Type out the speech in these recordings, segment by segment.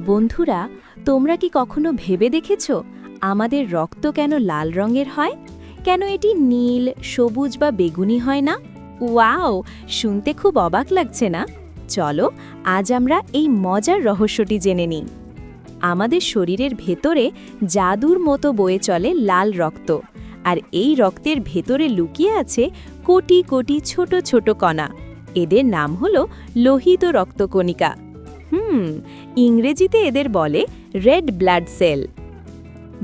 বন্ধুরা, তোমরা কি কখনো ভেবে দেখেছো আমাদের রক্ত কেন লাল রঙের হয়? কেন এটি নীল, সবুজ বা বেগুনি হয় না? ওয়াও, শুনতে খুব অবাক লাগছে না? চলো আজ আমরা এই মজার রহস্যটি জেনে নিই। আমাদের শরীরের ভেতরে জাদুর মতো বয়ে চলে লাল রক্ত, আর এই রক্তের ভেতরে লুকিয়ে আছে কোটি কোটি ছোট ছোট কণা। এদের নাম হলো লোহিত রক্তকণিকা। ইংরেজিতে এদের বলে রেড ব্লাড সেল।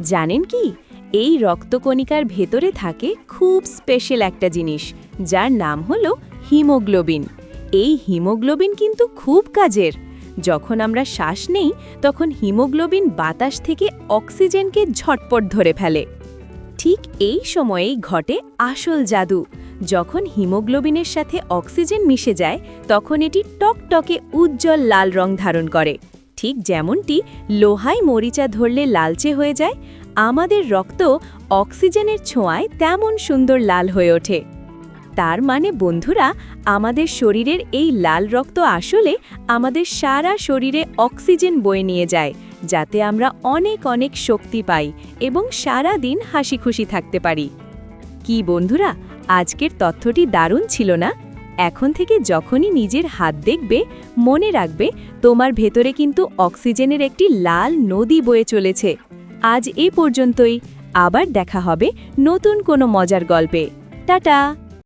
জানেন কি, এই রক্তকণিকার ভেতরে থাকে খুব স্পেশাল একটা জিনিস, যার নাম হলো হিমোগ্লোবিন। এই হিমোগ্লোবিন কিন্তু খুব কাজের। যখন আমরা শ্বাস নেই, তখন হিমোগ্লোবিন বাতাস থেকে অক্সিজেনকে ঝটপট ধরে ফেলে। ঠিক এই সময়েই ঘটে আসল জাদু। যখন হিমোগ্লোবিনের সাথে অক্সিজেন মিশে যায়, তখন এটি টকটকে উজ্জ্বল লাল রং ধারণ করে। ঠিক যেমনটি লোহায় মরিচা ধরলে লালচে হয়ে যায়, আমাদের রক্ত অক্সিজেনের ছোঁয়ায় তেমন সুন্দর লাল হয়ে ওঠে। তার মানে বন্ধুরা, আমাদের শরীরের এই লাল রক্ত আসলে আমাদের সারা শরীরে অক্সিজেন বয়ে নিয়ে যায়, যাতে আমরা অনেক অনেক শক্তি পাই এবং সারা দিন হাসি খুশি থাকতে পারি। কি বন্ধুরা, আজকের তথ্যটি দারুণ ছিল না? এখন থেকে যখনই নিজের হাত দেখবে, মনে রাখবে তোমার ভেতরে কিন্তু অক্সিজেনের একটি লাল নদী বয়ে চলেছে। আজ এ পর্যন্তই। আবার দেখা হবে নতুন কোনো মজার গল্পে। টাটা।